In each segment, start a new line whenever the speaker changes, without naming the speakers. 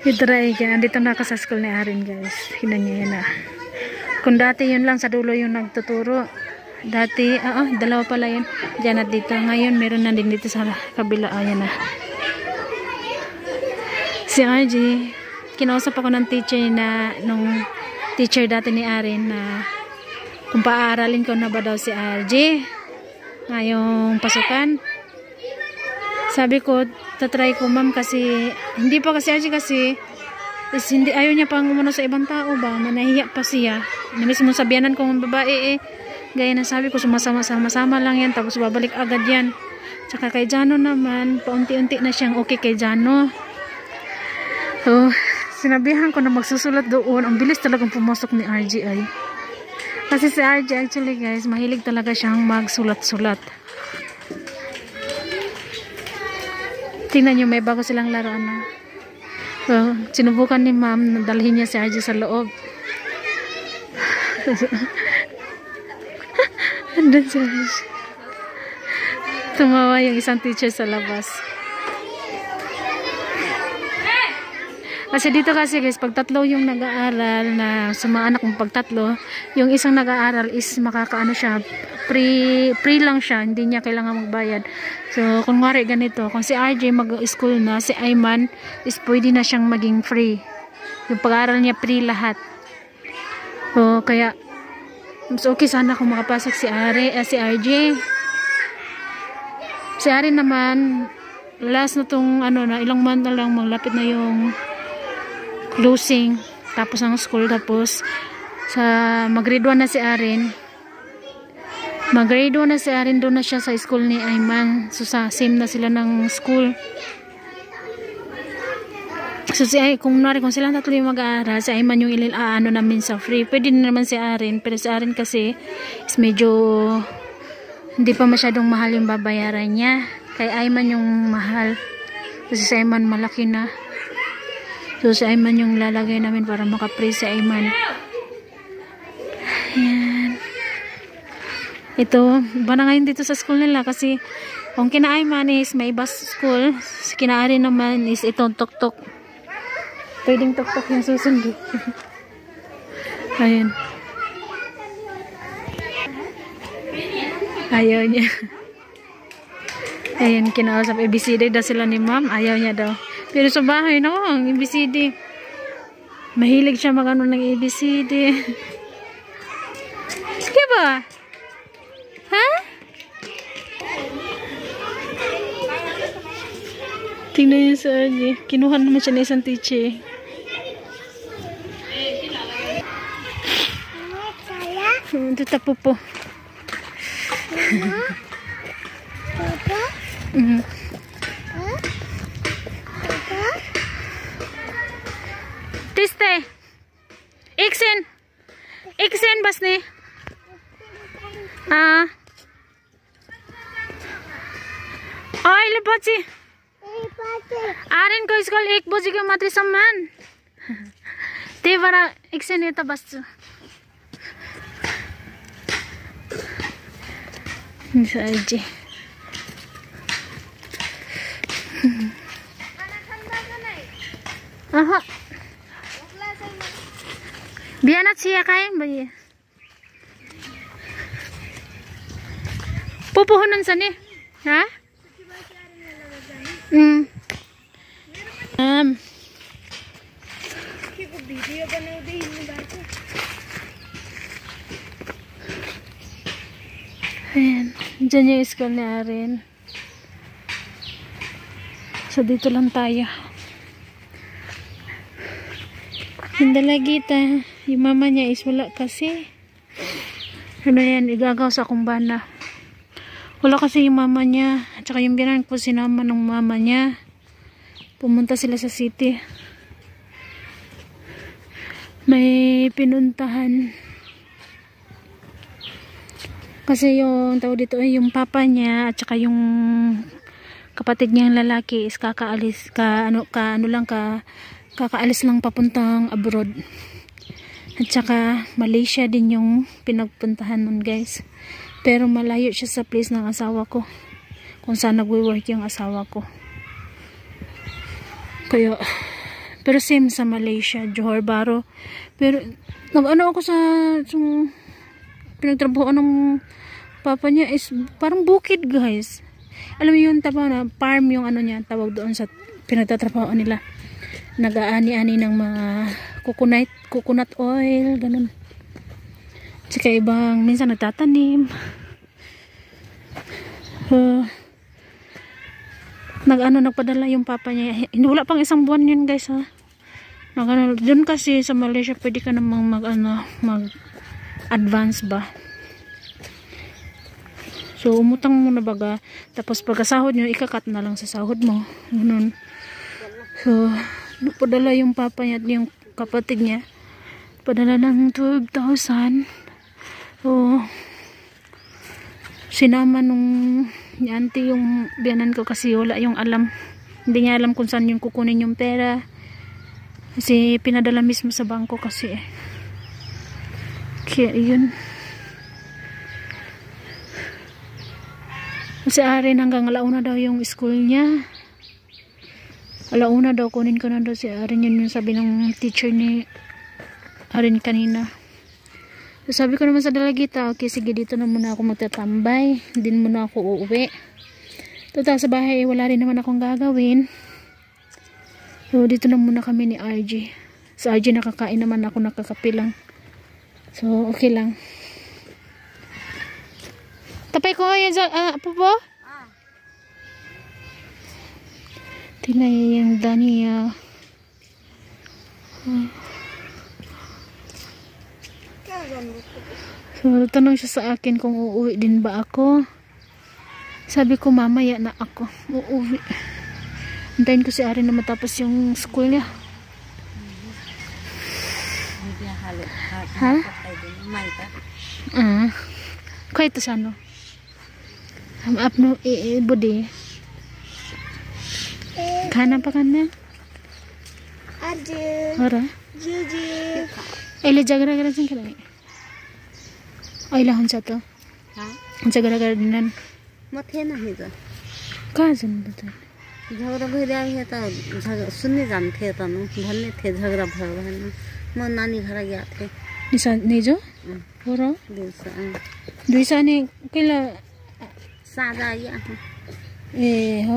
Itry ka. Andito na ako sa school ni Arin, guys. Hinan niya yan ah. Kung dati yun lang sa dulo yung nagtuturo. Dati, dalawa pala yun. Diyan at dito. Ngayon, meron na din dito sa kabila. Ayan na. Si RG, kinausap ako ng teacher na, nung teacher dati ni Arin na kung paaralin ko na ba daw si RG ngayong pasukan. Sabi ko, tatry ko ma'am kasi, hindi pa kasi RG kasi, hindi, ayaw niya pang umano sa ibang tao ba, manahiya pa siya. Namiss mo sabihanan kong babae gaya na sabi ko, sumasama-sama lang yan, tapos babalik agad yan. Tsaka kay Jano naman, paunti-unti na siyang okay kay Jano. So, sinabihan ko na magsusulat doon. Ang bilis talagang pumasok ni RG ay. Kasi si RG actually guys, mahilig talaga siyang magsulat-sulat. Tingnan nyo, may bago silang laruan na. So, sinubukan ni ma'am na dalhin niya si RG sa loob. Andun si RG. Tumawa yung isang teacher sa labas. Kasi dito kasi guys, pag tatlo yung nag-aaral na sa mga anak mong pagtatlo, yung isang nag-aaral is makakaano siya, free lang siya, hindi niya kailangan magbayad. So, kung wari ganito, kung si RJ mag-school na, si Ayman is pwede na siyang maging free. Yung pag-aaral niya free lahat. So, kaya, mas okay sana kung makapasok si RJ. Si Arin naman, last na tong na ilang month na lang, maglapit na yung closing tapos ang school, tapos sa mag-grade 1 na si Arin, doon na siya sa school ni Ayman. So sa same na sila ng school. So kung silang tatlo yung mag-aaral, si Ayman yung namin sa free. Pwede din naman si Arin, pero si Arin kasi is medyo hindi pa masyadong mahal yung babayaran niya. Kay Ayman yung mahal kasi si Ayman malaki na. So, si Ayman yung lalagay namin para maka-free si Ayman. Ayan. Ito, iba na ngayon dito sa school nila kasi kung kina Ayman is may bus school, si kina Arin naman is itong tok-tok. Pwedeng tok-tok yung susundo. Ayan. Ayaw niya. Ayan, kinausap. ABCD daw sila ni ma'am. Ayaw niya daw. Pero sa bahay na ang ABCD. Mahilig siya mag-ano ng ABCD. Sige ba? Ha? Tingnan niya sa RG. Kinuha naman siya ng isang teacher. Ito tapo po. Tiste. Iksen bas ni. Ay lepas sih. Arin ko school ek boji ke matri saman. Te bara iksen eta bas. Ini saja. Aha. Bianat siya kain ba ye? Pupuhunan sa ni? Ha? Ayan. Diyan yung school ni Arin. So dito lang tayo. Hindi lagi ta. Yung mama niya is wala kasi. Ano yan, igagaw sa kumbana. Wala kasi yung mama niya. At saka yung biyanan ko sinama ng mama niya. Pumunta sila sa city. May pinuntahan. Kasi yung tao dito ay yung papa niya at saka yung kapatid niyang lalaki is kakaalis kakaalis lang papuntang abroad. At saka Malaysia din yung pinagpuntahan nun guys. Pero malayo siya sa place ng asawa ko. Kung saan nagwo-work yung asawa ko. Kaya Pero same sa Malaysia, Johor Bahru. Pero nag-ano ako sa pinagtrabaho ng papa niya is parang bukid, guys. Alam mo yun, tawag na farm yung ano niya, tawag doon sa pinagtatrabaho nila. Nag-aani-ani ng mga coconut oil, ganun. Tsaka ibang minsan nagtatanim. Nagpadala yung papa niya. Wala pang isang buwan yun, guys, ha. Doon kasi sa Malaysia pwede ka namang mag-advance ba. So umutang muna baga, tapos pagkasahod nyo ikakat na lang sa sahod mo, ganun. So padala yung papa niya at yung kapatid niya, padala ng 12,000. So sinama nung ni auntie yung biyanan ko kasi wala yung alam, hindi niya alam kung saan yung kukunin yung pera kasi pinadala mismo sa bangko kasi kaya yun. Kasi Arin hanggang alauna daw yung school niya, alauna daw kunin ko na daw si Arin, yun yung sabi ng teacher ni Arin kanina. So, sabi ko naman sa dalagita, okay, sige, dito na muna ako magtatambay. Hindi muna ako uuwi. Total, sa bahay, wala rin naman akong gagawin. So, dito na muna kami ni RG. Sa RG, nakakain naman ako, nakakapilang. So, okay lang. Tapay ko, yan sa, po po? Tinay yung Dania. So, tanong siya sa akin kung uuwi din ba ako. Sabi ko, mamaya na ako uuwi. Antayin ko si Arin na matapos yung school niya. Ha? Kaya ito siya, no? Apno, budi. Kana pa kana? Ora? Ele jaga-jaga sing kana. Ay lahon sa to. Ha? Jaga-jaga dinan.
मथे नहीं तो
कहाँ जाने बता
झगड़ा भर है तो सुनने जानते तो धन्य थे झगड़ा भर है मैं नानी घर गया थे
नहीं जो और दूसरा ने किला
सादा या
ए हो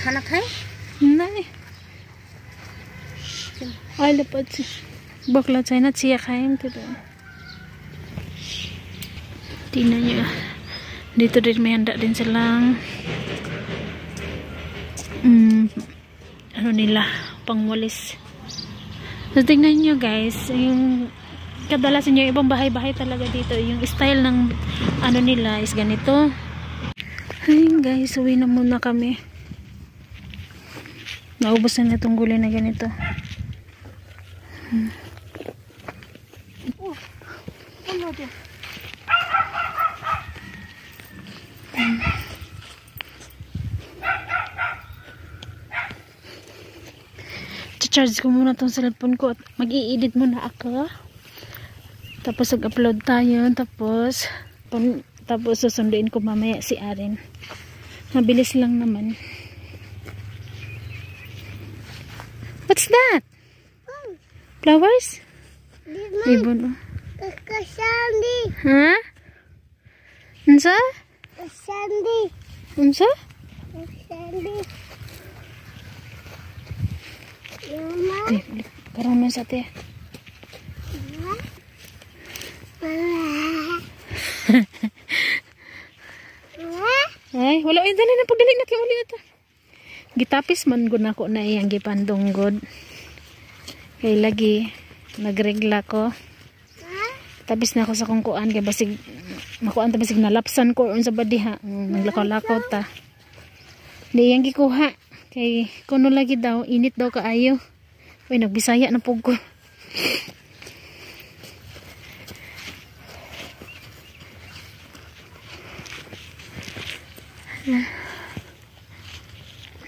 खाना खाए
नहीं अहिले पछि बक्ला छैन चिया खायौं त्यो त tingnan nyo, dito din may handa din silang ano nila, pangwalis. So tingnan nyo guys, yung kadalasan yung ibang bahay-bahay talaga dito, yung style ng ano nila is ganito. Ayun guys, uwi na muna kami. Naubos na itong gulay na ganito. Ano dyan? Charge ko muna tong cellphone ko at mag-i-edit muna ako, tapos mag-upload tayo, tapos susunduin ko mamaya si Arin. Mabilis lang naman. What's that? Flowers? Ibon.
Kasandi.
Huh? Unsa?
Kasandi.
Unsa?
Kasandi.
Karang man sa te. Ay, wala ay dali na pagdali na kay uli na ta. Gitapis man gud nako na iyang gipandong god. Kay lagi nagregla ko. Tapis na ako sa kungkuan kay basig makuan ta basig nalapsan ko unsa ba diha. Naglakaw-lakaw ta. Di iyang gikuha. Kay kuno lagi daw, init daw kaayo. Uy, nagbisaya na po ko.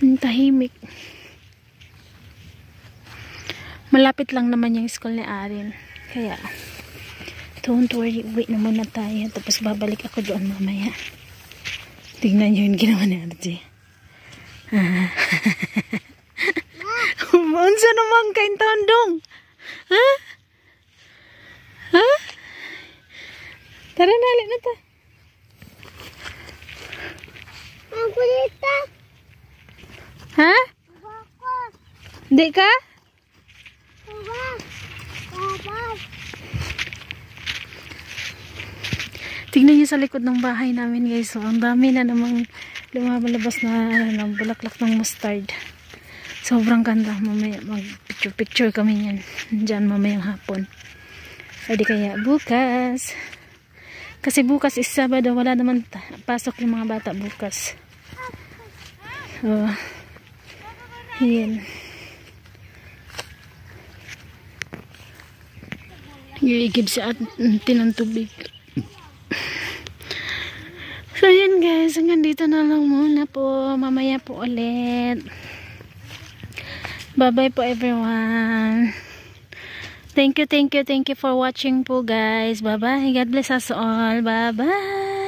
Tahimik. Malapit lang naman yung school ni Arin. Kaya, don't worry, wait na muna tayo. Tapos babalik ako doon mamaya. Tingnan nyo yung ginawa ni RG. Unsa naman kain tandong? Ha? Ha? Tara na, alik na ta.
Ang kulita.
Ha? Di ka? Tignan niyo sa likod ng bahay namin guys. So, ang dami na namang lumalabas na bulaklak ng mustard. Sobrang ganda. Mamaya mag-picture kami niyan. Diyan mamayang hapon. O di kaya bukas. Kasi bukas is Sabado. Wala naman pasok yung mga bata bukas. So, yan. Iigib sa atin ng tubig. So yun guys, hanggang dito na lang muna po. Mamaya po ulit. Bye bye po everyone. Thank you for watching po guys. Bye bye. God bless us all. Bye bye.